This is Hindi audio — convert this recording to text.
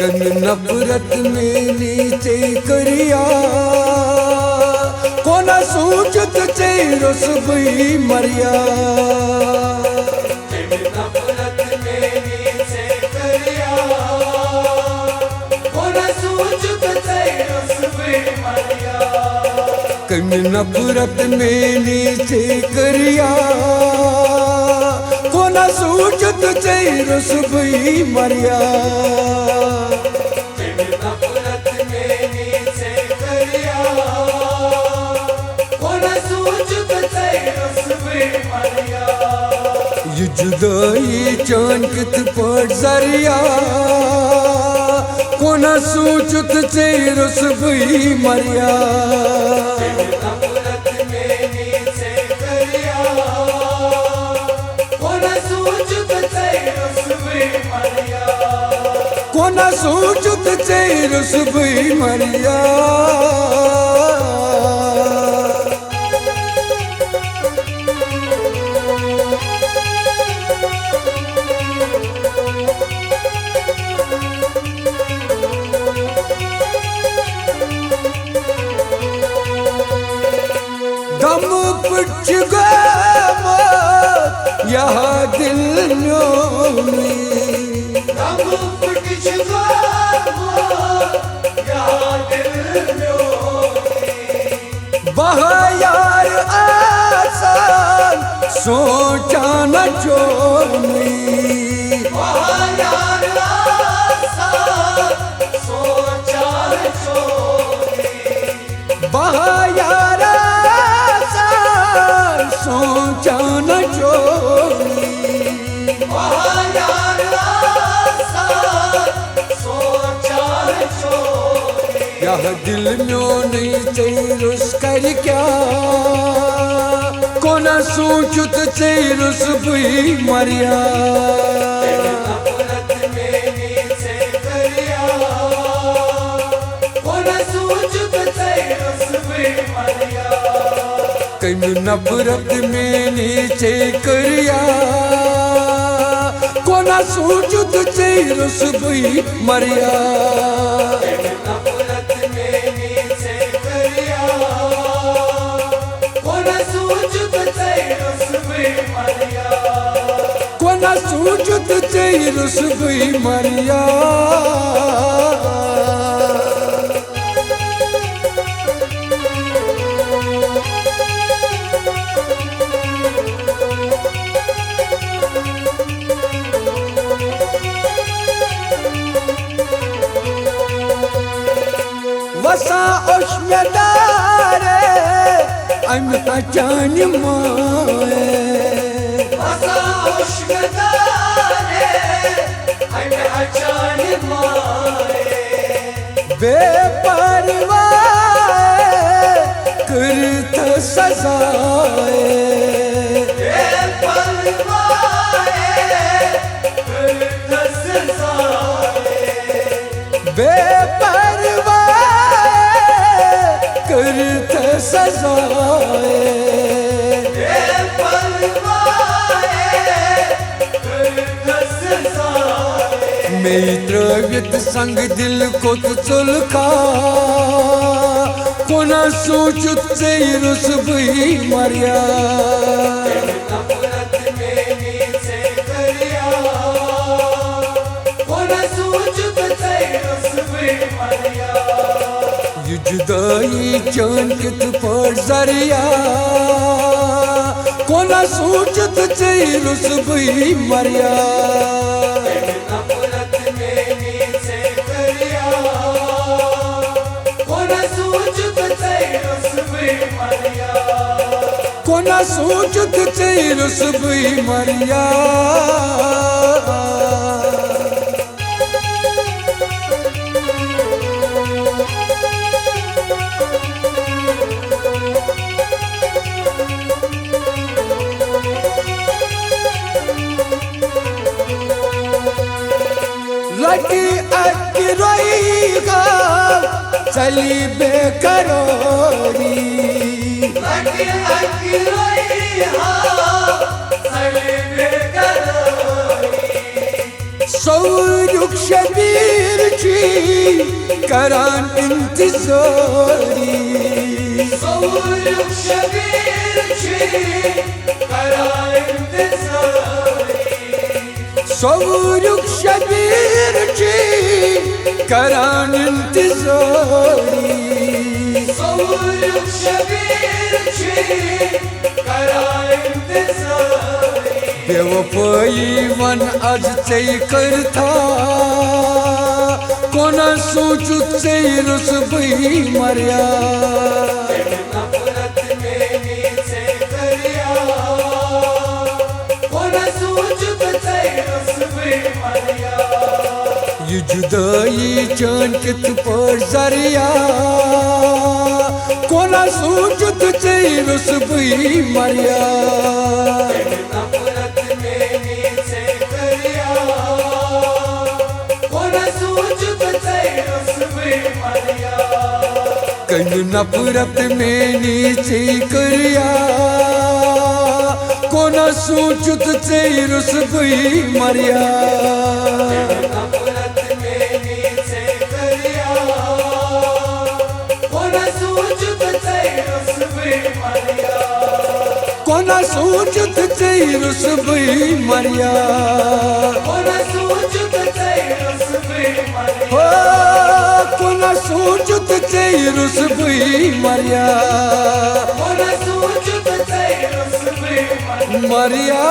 कन नफरत में नीचे करिया कोना सूझत चेरस भी मरिया। कन नफरत में नीचे करिया कोना सूझत चेरस भी मरिया। कन नफरत में नीचे करिया कोना सूझत चेरस भी मरिया। जुदाई चांकत पट जरिया कोना सूचत चेरस भी मरिया। कोना सूचत चेरस भी मरिया। दम पुछ गया यहाँ दिल में, दम पुछ गया यहाँ दिल में। बहा यार आसान सोचा न चोरी, बहा यार आसान सोचा न चोरी। बहा यार सोचा न चोरी, यह दिल में नहीं चेरस कर क्या कोना सोचत चेरस भी मरिया। कन नफरत में नीचे करिया कोना सूझत चेरस भी मरिया। नफरत में नीचे करिया कोना सूझत चेरस भी मरिया। कोना सूझत चेरस भी मरिया। वसा उश्मदारे अमता जान माए, वसा उश्मदारे अमता जान माए। बेपरवाह करत सजाए, बेपरवाह करत सजाए। बेपरवाह करत सजाए, मित्रवित संग दिल को चुलका कोना सोचत चेरस भी मरिया। नफरत में नीचे करिया कोना सोचत चेरस भी मरिया। जुदाई चांकत पट जरिया कोना सूझत चेरस भी मरिया। नफरत में नीचे करिया कोना सूझत चेरस भी मरिया। कोना सूझत चेरस भी मरिया। लगी अकरोईगा चली बेकरारी, लगी अकरोईगा चली बेकरारी। सौर शबीर छी करान इंतजारी सवरुख शबीर छी करान इंतजारी सवरुख शबीर छी करान इंतजारी सवरुख शबीर छी करान इंतजारी बेवफाई वन आज चै करता कोना सोचु चै रुसबई मरिया नफरत में नीचे दरिया कोना सोचत चै रुसबई मरिया ये जुदाई जान कित पर जरिया कोना सोचत चै रुसबई मरिया नफरत में नीचे दरिया कोना सोचत चै रुसबई मरिया कन नफरत में नीचे करिया कोना सोचत चै रुसबई मरिया नफरत में नीचे दरिया कोना सोचत चै रुसबई मरिया कोना सोचत चै रुसबई मरिया कोना सोचत चै रुसबई मरिया हो कोना सोचत चै रुसबई मरिया कोना सोचत चै रुसबई मरिया मरिया